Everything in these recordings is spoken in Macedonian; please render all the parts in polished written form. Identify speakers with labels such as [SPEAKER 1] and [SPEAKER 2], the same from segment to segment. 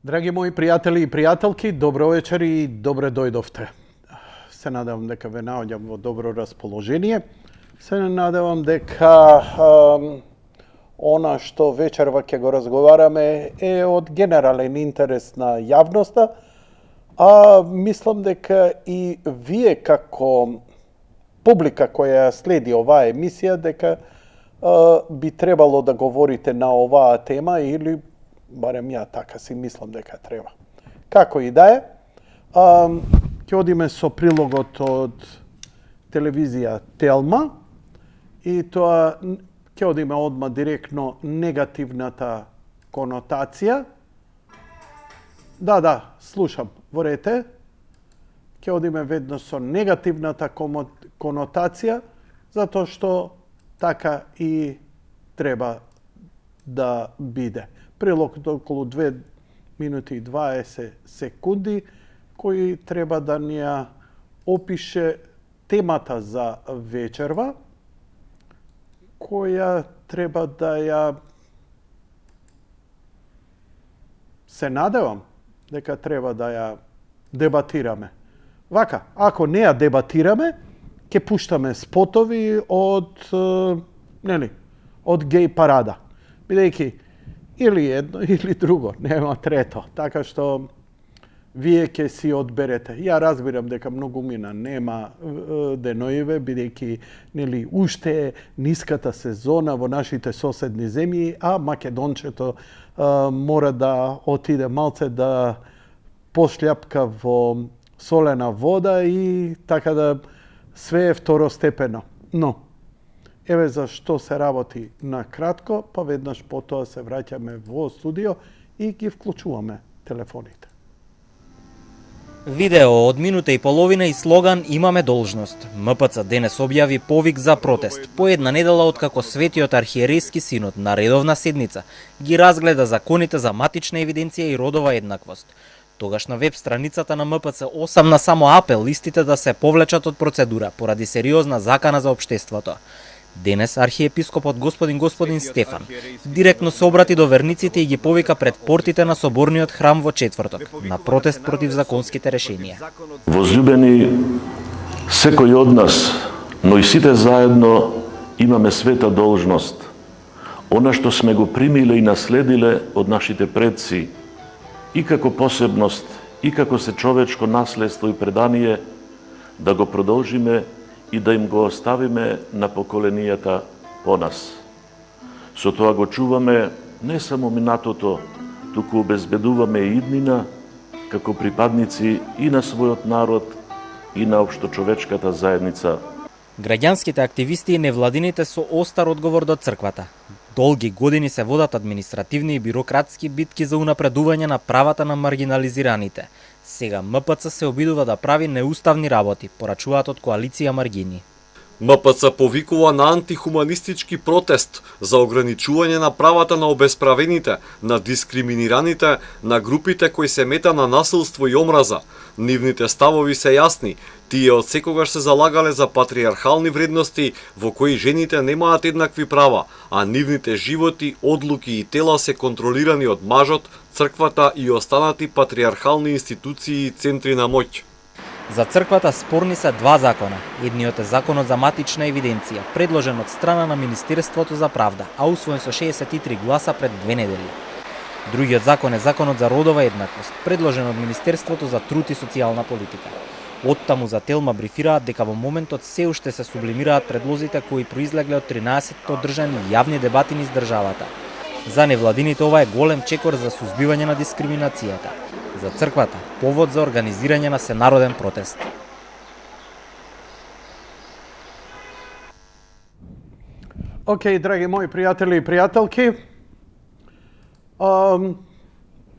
[SPEAKER 1] Драги мои пријатели и пријателки, добро вечер и добре дојдовте. Се надевам дека ве наоѓам во добро расположение. Се надевам дека она што вечерва ќе го разговараме е од генерален интерес на јавноста, а мислам дека и вие како публика која следи оваа емисија дека би требало да говорите на оваа тема или барем ја така си мислам дека треба. Како и да е, ќе одиме со прилогот од телевизија Телма и тоа ќе одиме одма директно негативната конотација. Да, слушам, во рете. Ќе одиме веднаш со негативната конотација, затоа што така и треба да биде. Прилог околу 2 минути и 20 секунди, кој треба да ни ја опише темата за вечерва, која треба да ја се надевам дека треба да ја дебатираме. Вака, ако не ја дебатираме, ќе пуштаме спотови од геј парада. Бидејќи или едно, или друго, нема трето. Така што вие ќе си одберете. Ја разбирам дека многумина нема деноиве, бидејќи уште е ниската сезона во нашите соседни земји, а Македончето мора да отиде малце да пошљапка во солена вода и така да све е второстепено. Но еве за што се работи на кратко, па веднаш потоа се враќаме во студио и ги вклучуваме телефоните.
[SPEAKER 2] Видео од минута и половина и слоган "Имаме должност". МПЦ денес објави повик за протест. По една недела откако Светиот архиерејски синод на редовна седница ги разгледа законите за матична евиденција и родова еднаквост. Тогаш на веб страницата на МПЦ осамна само апел листите да се повлечат од процедура поради сериозна закана за општеството. Денес архиепископот господин Стефан директно се обрати до верниците и ги повика пред портите на соборниот храм во четврток на протест против законските решенија.
[SPEAKER 3] Возлюбени, секој од нас, но и сите заедно имаме света должност. Она што сме го примиле и наследиле од нашите предци, и како посебност, и како се човечко наследство и предание, да го продолжиме и да им го оставиме на поколенијата по нас. Со тоа го чуваме не само минатото, туку обезбедуваме и иднина како припадници и на својот народ и на општочовечката заедница.
[SPEAKER 2] Граѓанските активисти и невладините со остар одговор до црквата. Долги години се водат административни и бирократски битки за унапредување на правата на маргинализираните. Сега МПЦ се обидува да прави неуставни работи, порачуваат од коалиција Маргини.
[SPEAKER 4] МПЦ повикува на антихуманистички протест за ограничување на правата на обесправените, на дискриминираните, на групите кои се мета на насилство и омраза. Нивните ставови се јасни. Тие од секогаш се залагале за патриархални вредности во кои жените немаат еднакви права, а нивните животи, одлуки и тела се контролирани од мажот, црквата и останати патриархални институции и центри на моќ.
[SPEAKER 2] За црквата спорни се два закона. Едниот е законот за матична евиденција, предложен од страна на Министерството за правда, а усвоен со 63 гласа пред 2 недели. Другиот закон е законот за родова еднаквост, предложен од Министерството за труд и социјална политика. Оттаму за Телма брифираат дека во моментот се уште се сублимираат предлозите кои произлегле од 13 одржани јавни дебати низ државата. За невладините ова е голем чекор за сузбивање на дискриминацијата. За црквата повод за организирање на сенароден протест.
[SPEAKER 1] Океј, драги мои пријатели и пријателки,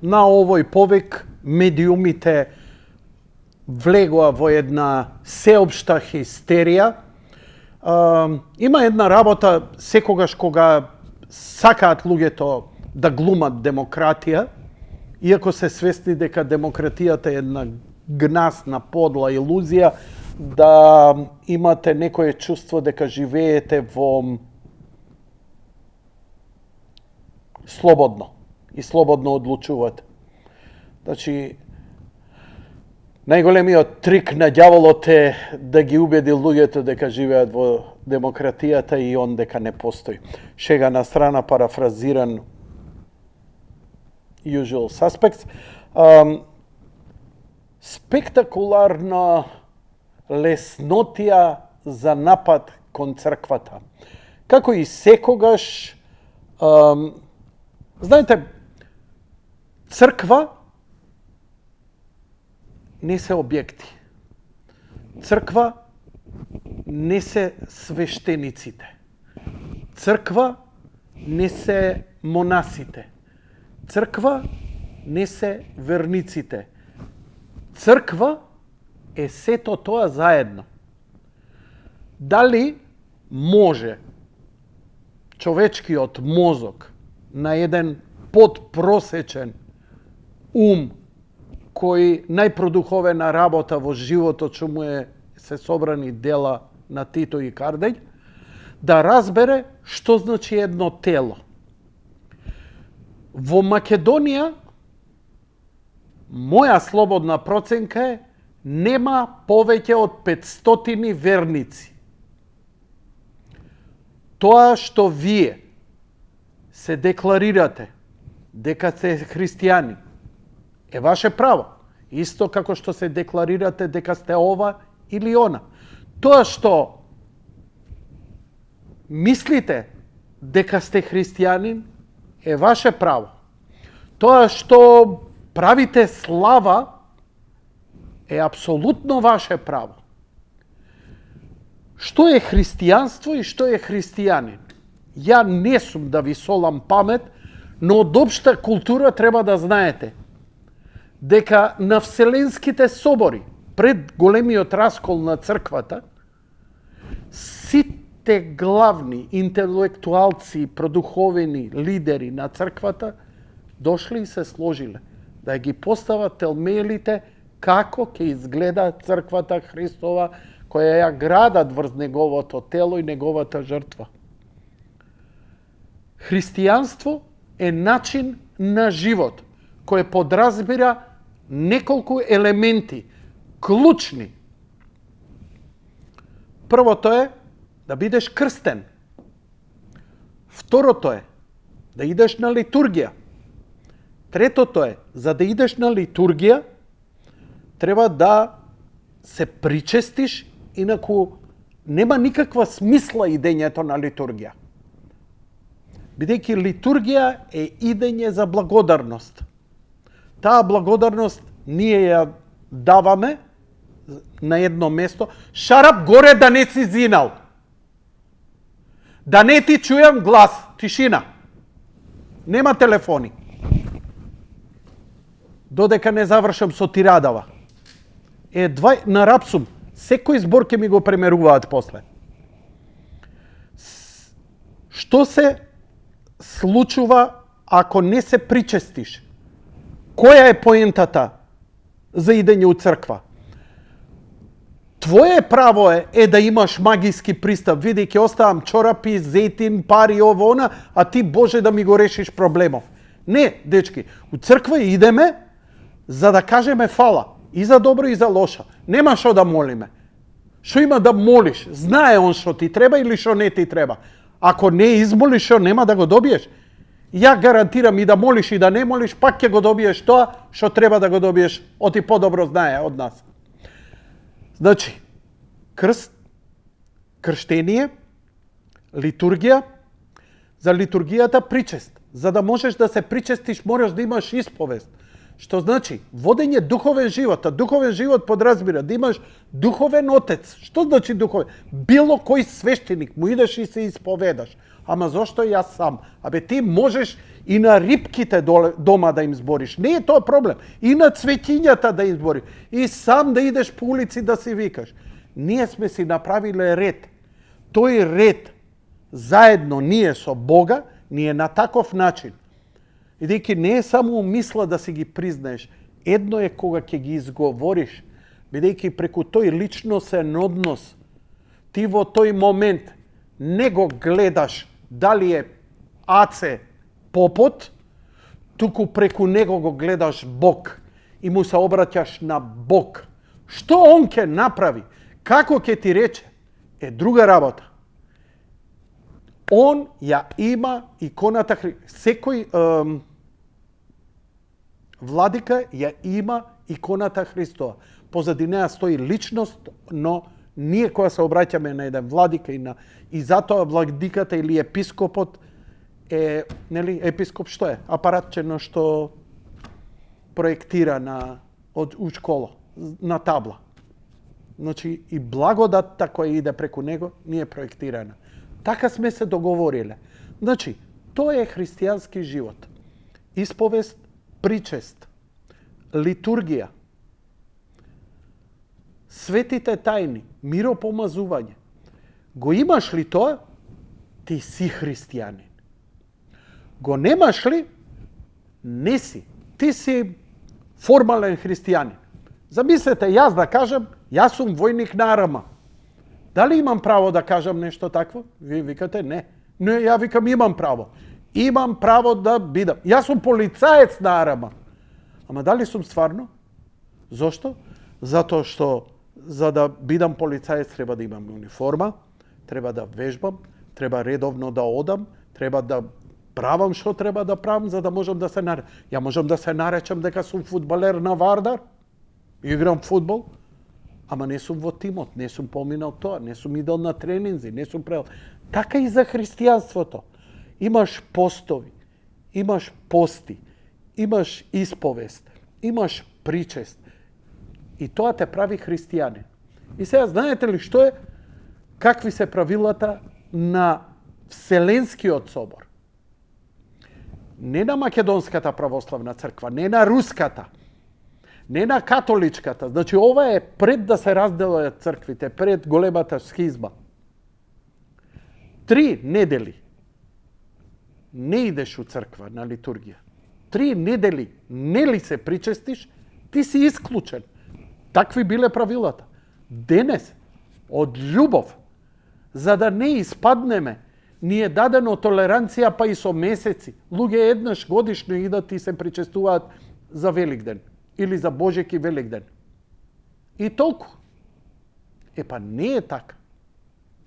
[SPEAKER 1] на овој повик медиумите влегоа во една сеопшта хистерија. Има една работа секогаш кога сакаат луѓето да глумат демократија, иако се свесни дека демократијата е една гнасна, подла илузија, да имате некое чувство дека живеете во слободно и слободно одлучувате. Значи, најголемиот трик на ѓаволот е да ги убеди луѓето дека живеат во демократијата и он дека не постои. Шега на страна, парафразиран usual suspects. Спектакуларна леснотија за напад кон црквата. Како и секогаш, знаете, црква не се објекти. Црква не се свештениците. Црква не се монасите. Црква не се верниците. Црква е сето тоа заедно. Дали може човечкиот мозок на еден подпросечен ум кој најпродуховена работа во животот што му се собрани дела на Тито и Карделј, да разбере што значи едно тело. Во Македонија, моја слободна проценка е, нема повеќе од 500 верници. Тоа што вие се декларирате дека сте христијани е ваше право. Исто како што се декларирате дека сте ова или она. Тоа што мислите дека сте христијанин е ваше право. Тоа што правите слава е апсолутно ваше право. Што е христијанство и што е христијанин? Ја не сум да ви солам памет, но од општа култура треба да знаете дека на вселенските собори, пред големиот раскол на црквата, сите главни интелектуалци, продуховени лидери на црквата дошли и се сложиле да ги постават телмелите како ќе изгледа црквата Христова, која ја градат врз неговото тело и неговата жртва. Христијанство е начин на живот кој подразбира неколку елементи, клучни. Првото е да бидеш крстен. Второто е да идеш на литургија. Третото е, за да идеш на литургија, треба да се причестиш, инаку нема никаква смисла идењето на литургија. Бидејќи литургија е идење за благодарност. Таа благодарност ние ја даваме на едно место. Шарап горе да не си зинал. Да не ти чујам глас. Тишина. Нема телефони. Додека не завршам со тирадава. На рап сум. Секој збор ќе ми го премеруваат после. Што се случува ако не се причестиш? Која е поентата за идење у црква? Твое право е да имаш магиски пристап, види ќе оставам чорапи, зетин, пари, ово, она, а ти Боже да ми го решиш проблемов. Не, дечки, у црква идеме за да кажеме фала, и за добро и за лошо. Нема шо да молиме. Шо има да молиш? Знае он шо ти треба или шо не ти треба. Ако не измолиш, шо нема да го добиеш? Ја гарантирам и да молиш и да не молиш, пак ќе го добиеш тоа што треба да го добиеш, оти подобро знае од нас. Значи, крст, крштение, литургија, за литургијата причест. За да можеш да се причестиш, мораш да имаш исповест. Што значи? Водење духовен живот. А духовен живот подразбира да имаш духовен отец. Што значи духовен? Било кој свештеник му идеш и се исповедаш. Ама зошто јас сам? Абе ти можеш и на рипките дома да им збориш. Не е тоа проблем. И на цветињата да им збориш. И сам да идеш по улици да си викаш. Ние сме си направиле ред. Тој ред, заедно ние со Бога, ние на таков начин. Бидејќи не е само мисла да си ги признаеш. Едно е кога ќе ги изговориш. Бидејќи преку тој личносен однос, ти во тој момент не го гледаш дали е Аце Попот, туку преку него го гледаш Бог. и му се обраќаш на Бог. Што он ќе направи, како ќе ти рече, е друга работа. Он ја има иконата, секој владика ја има иконата Христова. Позади неа стои личност, но ние кога се обраќаме на еден владика и затоа владиката или епископот е, нели, епископ што е? Апаратче што проектира у школа, на табла. Значи и благодатта која иде преку него не е проектирана. Така сме се договориле. Значи, тоа е христијански живот. Исповест, причест, литургија, светите тајни, миропомазување. Го имаш ли тоа, ти си христијанин. Го немаш ли, не си. Ти си формален христијанин. Замислете, јас да кажам, јас сум војник на АРМА. Дали имам право да кажам нешто такво? Вие викате не. Не, ја викам имам право. Имам право да бидам. Јас сум полицаец на АРМА. Ама дали сум стварно? Зошто? Затоа што за да бидам полицаец треба да имам униформа, треба да вежбам, треба редовно да одам, треба да правам што треба да правам за да можам да се наречам. Ја можам да се наречам дека сум фудбалер на Вардар, играм фудбал, ама не сум во тимот, не сум поминал тоа, не сум идел на тренинзи, не сум правил. Така и за христијанството. Имаш постови, имаш пости, имаш исповест, имаш причест. И тоа те прави христијанин. И сега знаете ли што е? Какви се правилата на Вселенскиот собор? Не на Македонската православна црква, не на Руската, не на католичката. Значи, ова е пред да се разделат црквите, пред големата схизма. 3 недели не идеш у црква на литургија. 3 недели не ли се причестиш, ти си исклучен. Такви биле правилата. Денес, од љубов, за да не испаднеме, ни е дадено толеранција па и со месеци. Луѓе еднаш годишно идат и се причестуваат за Великден или за Божек и Великден. И толку. Епа не е така.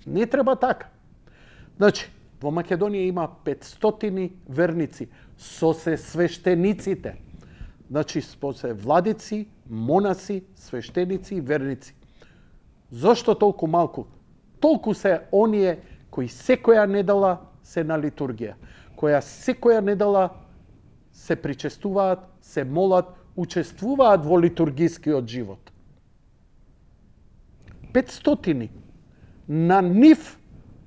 [SPEAKER 1] Не треба така. Значи, во Македонија има 500 верници со се свештениците. Значи, се владици, монаси, свештеници и верници. Зошто толку малку? Толку се оние кои секоја недела се на литургија, која секоја недела се причестуваат, се молат, учествуваат во литургискиот живот. 500. На нив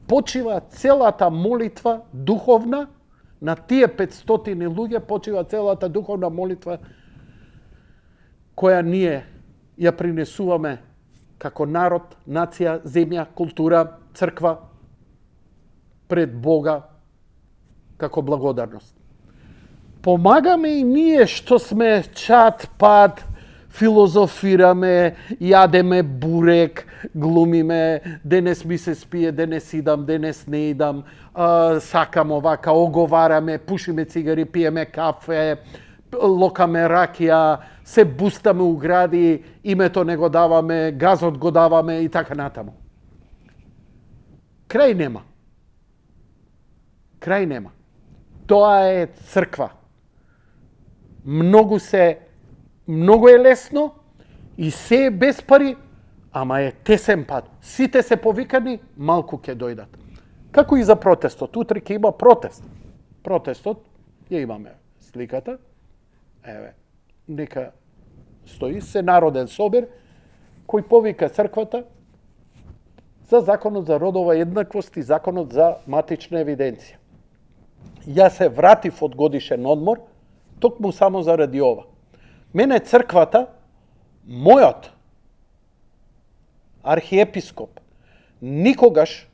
[SPEAKER 1] почива целата молитва духовна, на тие 500 луѓе почива целата духовна молитва која ние ја принесуваме како народ, нација, земја, култура, црква пред Бога како благодарност. Помагаме и ние што сме чат, пат, филозофираме, јадеме бурек, глумиме, денес ми се спие, денес идам, денес не идам, сакам овака, оговараме, пушиме цигари, пиеме кафе, локаме ракија, се бустаме у гради, името не го даваме, газот го даваме и така натаму. Крај нема. Крај нема. Тоа е црква. Многу е лесно и се е без пари, ама е тесен пат. Сите се повикани, малку ќе дојдат. Како и за протестот. Утре ќе има протест. Протестот, ја имаме сликата. Еве, нека стои се народен собир кој повика црквата за законот за родова еднаквост и законот за матична евиденција. Јас се вратив од годишен одмор, токму само заради ова. Мене црквата, мојот архиепископ, никогаш,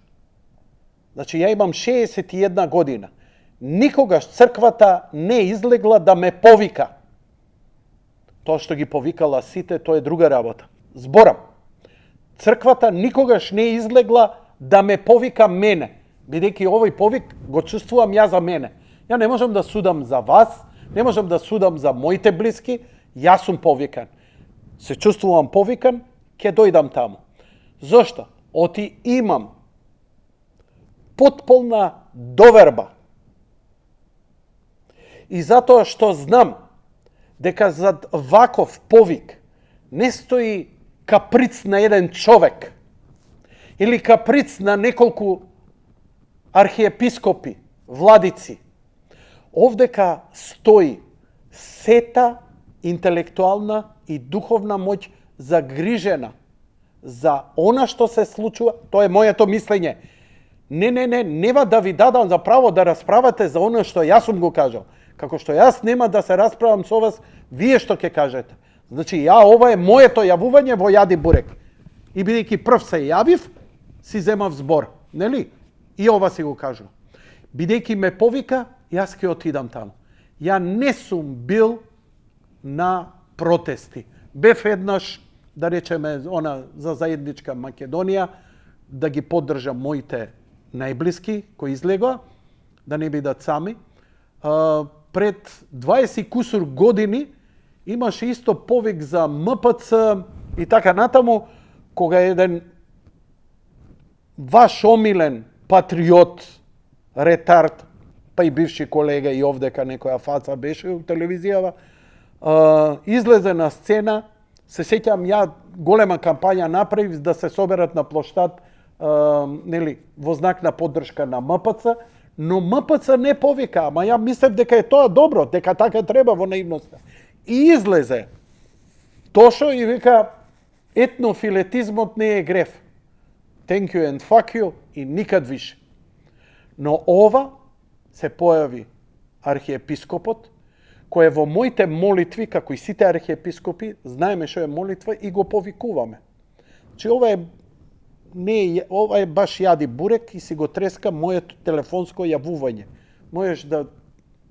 [SPEAKER 1] значи ја имам 61 година, никогаш црквата не излегла да ме повика. Тоа што ги повикала сите, тоа е друга работа. Зборам. Црквата никогаш не излегла да ме повика мене, бидејќи овој повик го чувствувам ја за мене. Ја не можам да судам за вас, не можам да судам за моите блиски, Јас сум повикан. Се чувствувам повикан, ќе дојдам таму. Зошто? Оти имам потполна доверба. И затоа што знам дека зад ваков повик не стои каприц на еден човек или каприц на неколку архиепископи, владици. Овдека стои сета интелектуална и духовна моќ загрижена за она што се случува. Тоа е моето мислење. Нема да ви дадам за право да расправате за она што јас сум го кажал. Како што јас нема да се расправам со вас, вие што ќе кажете. Значи, ова е моето јавување во Јади Бурек. И бидејќи прв се јавив, си земав збор, нели? И ова си го кажу. Бидејќи ме повика, јас ќе отидам таму. Ја не сум бил на протести. Бев еднаш, да речеме, за заедничка Македонија, да ги поддржам моите најблиски кои излегоа, да не бидат сами. Пред 20 кусур години имаше исто повик за МПЦ и така натаму, кога еден ваш омилен патриот, ретард, па и бивши колега и овдека некоја фаца беше у телевизијава, излезе на сцена. Се сеќам, ја голема кампања направив да се соберат на плоштад во знак на поддршка на МПЦ, но МПЦ не повика, ама ја мислев дека е тоа добро, дека така треба во наивноста. И излезе Тошо и вика, етнофилетизмот не е греф. Thank you and fuck you и никад више. Но ова се појави архиепископот, кој е во моите молитви, како и сите архиепископи, знаеме што е молитва и го повикуваме. Значи, ова е баш Јади Бурек и си го треска моето телефонско јавување. Можеш да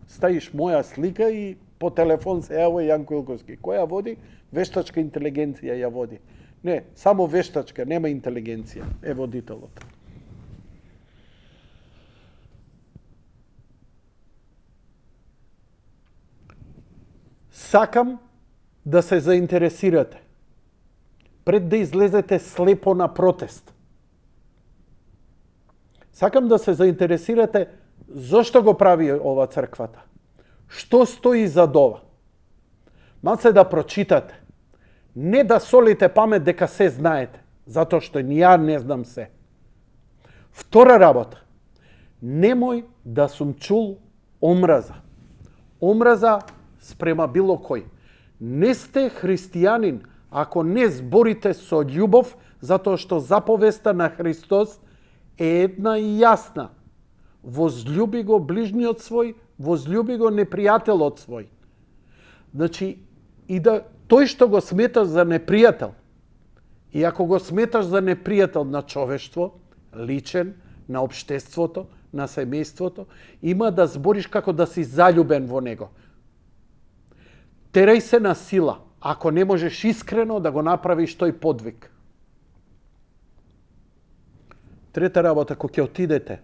[SPEAKER 1] ставиш моја слика и по телефон се јавува Јанко Илковски. Која води? Вештачка интелигенција ја води. Не, само вештачка, нема интелигенција, е водителот. Сакам да се заинтересирате пред да излезете слепо на протест. Сакам да се заинтересирате зошто го прави ова црквата. Што стои зад ова? Малце да прочитате. Не да солите памет дека се знаете, затоа што ни ја не знам се. Втора работа. Немој да сум чул омраза. Омраза спрема било кој. Не сте христијанин ако не зборите со љубов, затоа што заповеста на Христос е една и јасна. Возлюби го ближниот свој, возлюби го непријателот свој. Значи, и да тој што го сметаш за непријател, и ако го сметаш за непријател на човештво, личен, на општеството, на семејството, има да збориш како да си заљубен во него. Терај се на сила, ако не можеш искрено да го направиш тој подвиг. Трета работа, кога ќе отидете,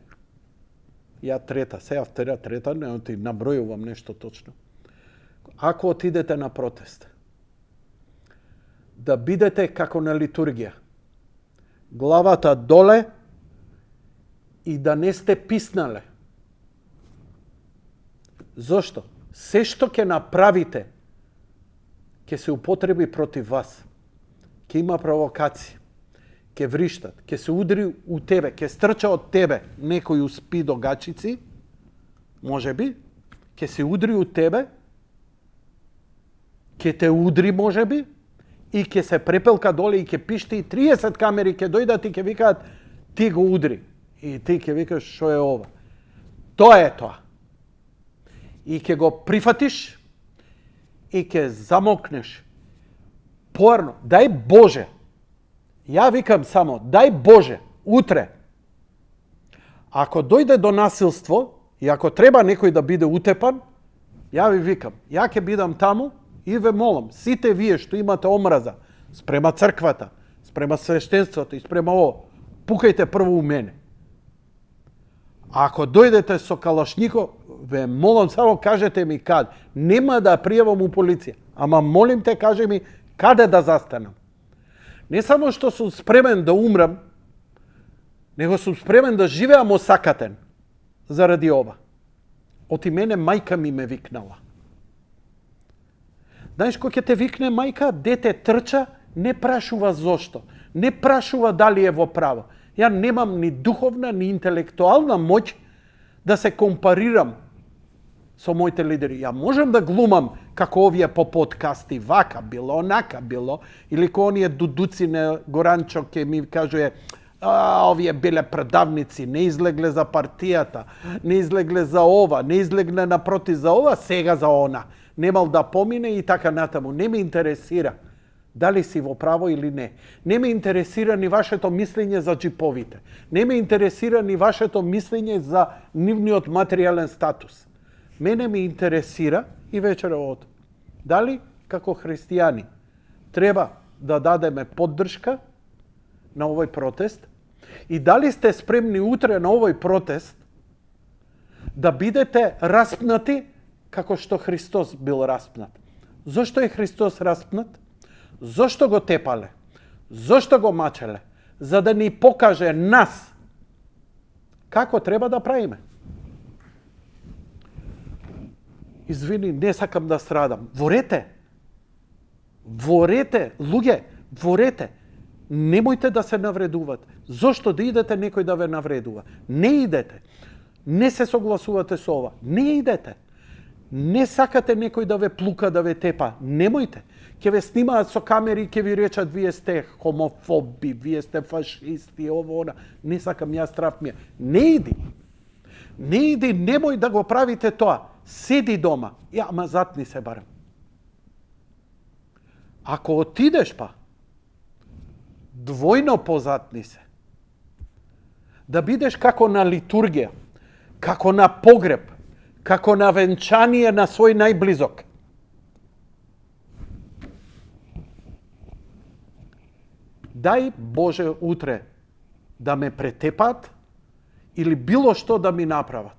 [SPEAKER 1] трета, не ти набројувам нешто точно. Ако отидете на протест, да бидете како на литургија. Главата доле и да не сте писнале. Зошто? Се што ќе направите, ќе се употреби против вас. Ќе има провокација. Ќе вриштат, ќе се удри у тебе, ќе стрча од тебе некој успи до гачици, може би, ќе се удри у тебе, ќе те удри, може би, и ќе се препелка доле и ќе пишти и 30 камери ќе дојдат и ќе викаат ти го удри. И ти ќе викаш што е ова. Тоа е тоа. И ќе го прифатиш и ќе замокнеш. Поарно, дај Боже. Ја викам само, дај Боже, утре. Ако дојде до насилство и ако треба некој да биде утепан, ја ви викам, ја ќе бидам таму и ве молам, сите вие што имате омраза спрема црквата, спрема свештенството и спрема ово, пукајте прво у мене. Ако дојдете со калашников, ве молам само кажете ми кад. Нема да пријавам у полиција. Ама молим те, кажи ми, каде да застанам? Не само што сум спремен да умрам, него сум спремен да живеам осакатен заради ова. Оти мене мајка ми ме викнала. Знаеш, кога ќе те викне мајка, дете трча, не прашува зошто, не прашува дали е во право. Ја немам ни духовна, ни интелектуална моќ да се компарирам со моите лидери. Ја можам да глумам како овие по подкасти, вака било, онака било, или ко оние дудуци на Горанчо ке ми кажуе, овие биле предавници, не излегле за партијата, не излегле за ова, не излегле напроти за ова, сега за она. Немал да помине и така натаму. Не ме интересира дали си во право или не. Не ме интересира ни вашето мислење за джиповите. Не ме интересира ни вашето мислење за нивниот материјален статус. Мене ме интересира и вечера од дали како христијани треба да дадеме поддршка на овој протест и дали сте спремни утре на овој протест да бидете распнати како што Христос бил распнат. Зошто е Христос распнат? Зошто го тепале? Зошто го мачеле? За да ни покаже нас како треба да правиме. Извини, не сакам да страдам. Ворете! Ворете, луѓе, ворете! Немојте да се навредуват. Зошто да идете некој да ве навредува? Не идете. Не се согласувате со ова. Не идете. Не сакате некој да ве плука, да ве тепа. Немојте. Ќе ве снимаат со камери и ќе ви речат вие сте хомофоби, вие сте фашисти, ово, она. Не сакам, јас страв ми е. Не иди. Не иди, немој да го правите тоа. Седи дома. Ја, ама затни се барем. Ако отидеш па, двојно позатни се. Да бидеш како на литургија, како на погреб, како на венчание на свој најблизок. Дај Боже утре да ме претепат или било што да ми направат.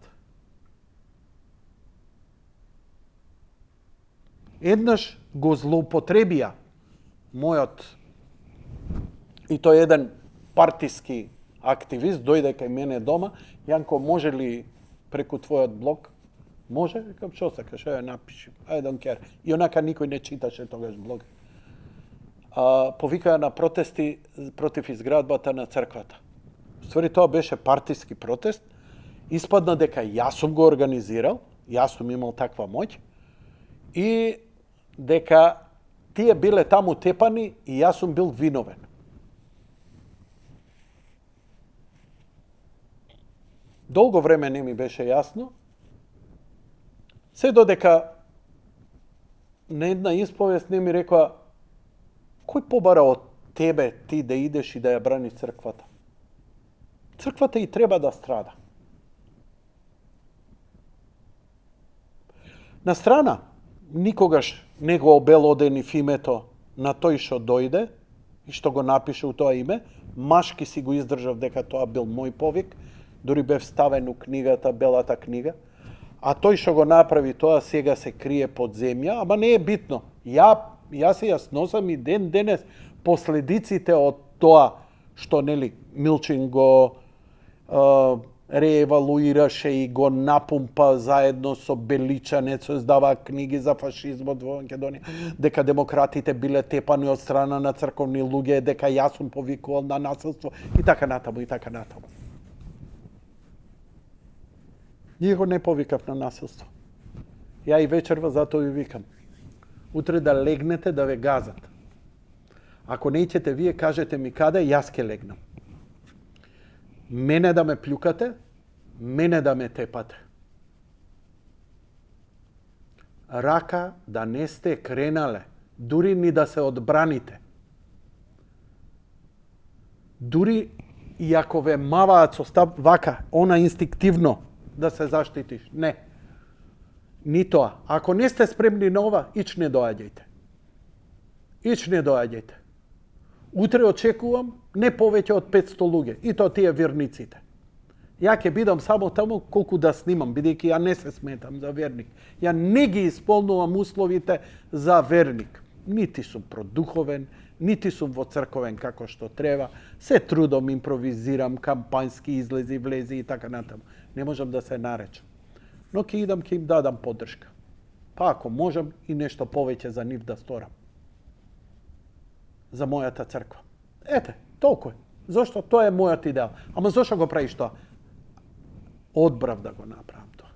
[SPEAKER 1] Еднаш го злоупотребија мојот, и тој еден партиски активист, дојде кај мене дома, Јанко, може ли преку твојот блог? Може? Викам, што сакаш, ја напиши. I don't care. И онака никој не читаше тогаш блог. Повикаа на протести против изградбата на црквата. Ствари тоа беше партиски протест. Испадна дека јас сум го организирал, јас сум имал таква моќ и дека тие биле таму тепани и јас сум бил виновен. Долго време не ми беше јасно, се додека на една исповест не ми рекоа кој побара од тебе ти да идеш и да ја браниш црквата? Црквата и треба да страда. На страна, никогаш не го обелоденив името на тој што дојде и што го напише у тоа име. Машки си го издржав дека тоа бил мој повик, дури бев ставен у книгата, Белата книга. А тој што го направи тоа сега се крие под земја, ама не е битно. Јас носам и ден денес последиците од тоа што нели Милчин го реевалуираше и го напумпа заедно со Беличанец, издаваа книги за фашизмот во Македонија, дека демократите биле тепани од страна на црковни луѓе, дека јас сум повикувал на насилство и така натаму, и така натаму. Него не повикав на насилство. Ја и вечерва затоа ви викам. Утре да легнете да ве газат. Ако не ќете вие, кажете ми каде, јас ке легнам. Мене да ме плюкате, мене да ме тепате. Рака да не сте кренале, дури ни да се одбраните. Дури и ако ве маваат со стап вака, она инстинктивно да се заштитиш. Не. Ни тоа. Ако не сте спремни на ова, ич не доаѓајте. Ич не доаѓајте. Утре очекувам не повеќе од 500 луѓе, и тоа тие верниците. Ја ќе бидам само таму колку да снимам, бидејќи ја не се сметам за верник. Ја не ги исполнувам условите за верник. Нити сум продуховен, нити сум во црковен како што треба. Се трудом, импровизирам, кампањски излези, влези и така натаму. Не можам да се наречам. Но ќе идам, ќе им дадам поддршка. Па ако можам и нешто повеќе за нив да сторам. За мојата црква. Ете, толку е. Зошто? Тоа е мојот идеал. Ама зошто го правиш тоа? Одбрав да го направам тоа.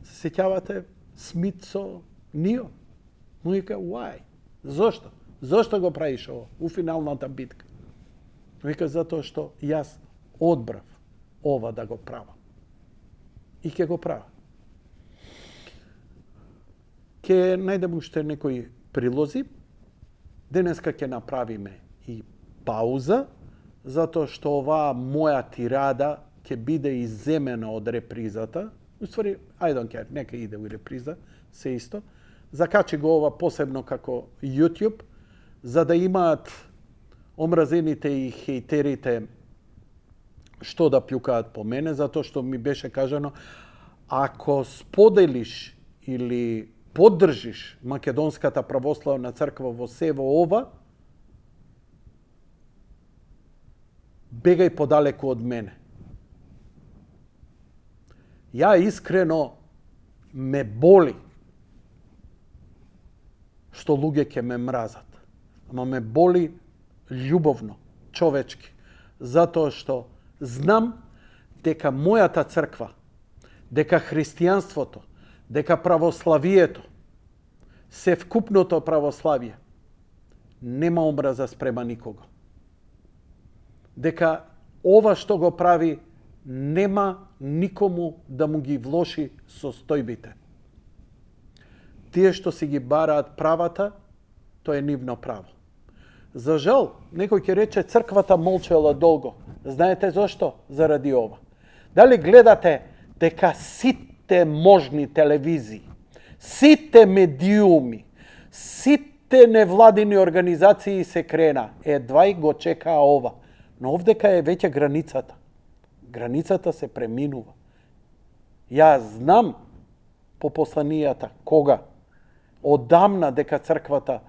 [SPEAKER 1] Се сеќавате Смит со Нио? Му вика, why? Зошто? Зошто го правиш ово? У финалната битка. Вика, затоа што јас одбрав ова да го правам. И ќе го правам. Ќе најдем уште некои прилози. Денеска ќе направиме и пауза, затоа што оваа моја тирада ќе биде изземена од репризата. Уствари, I don't care, нека иде у реприза, се исто. Закачи го ова посебно како YouTube, за да имаат омразените и хейтерите што да пјукаат по мене, затоа што ми беше кажано, ако споделиш или поддржиш Македонската православна црква во сево ова, бегај подалеку од мене. Ја искрено ме боли што луѓе ќе ме мразат. Ама ме боли љубовно, човечки, затоа што знам дека мојата црква, дека христијанството, дека православието, севкупното православие, нема омраза спрема никого. Дека ова што го прави нема никому да му ги влоши состојбите. Тие што си ги бараат правата, тоа е нивно право. За жал, некој ќе рече црквата молчела долго. Знаете зошто? Заради ова. Дали гледате дека сите можни телевизии, сите медиуми, сите невладини организации се крена, едва и го чекаа ова. Но овдека е веќе границата. Границата се преминува. Ја знам по посланијата кога одамна дека црквата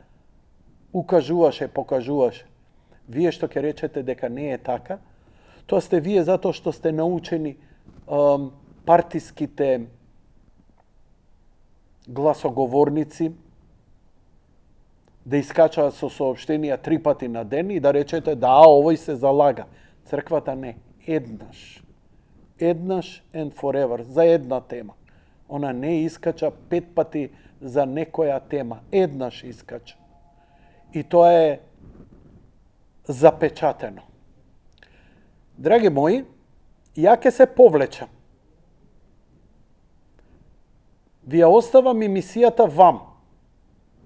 [SPEAKER 1] укажуваше, покажуваше. Вие што ќе речете дека не е така, тоа сте вие затоа што сте научени партиските гласоговорници да искачаат со соопштенија 3 пати на ден и да речете да, овој се залага. Црквата не. Еднаш. Еднаш and forever. За една тема. Она не искача 5 пати за некоја тема. Еднаш искача. И тоа е запечатено. Драги мои, ја ќе се повлечам. Ви ја оставам емисијата вам.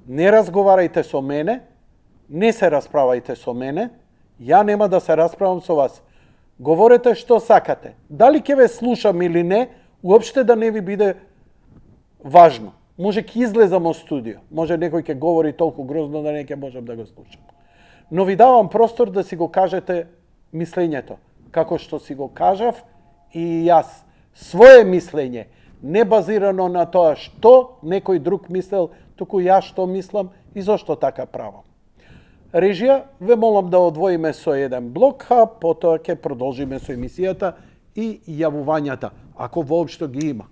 [SPEAKER 1] Не разговарајте со мене, не се расправајте со мене, ја нема да се расправам со вас. Говорете што сакате. Дали ќе ве слушам или не, уопште да не ви биде важно. Може ќе излезам од студио, може некој ќе говори толку грозно да не ќе можам да го слушам. Но ви давам простор да си го кажете мислењето, како што си го кажав и јас. Свое мислење, не базирано на тоа што некој друг мислел, туку јас што мислам и зошто така правам. Режија, ве молам да одвоиме со еден блок, а потоа ќе продолжиме со емисијата и јавувањата, ако воопшто ги има.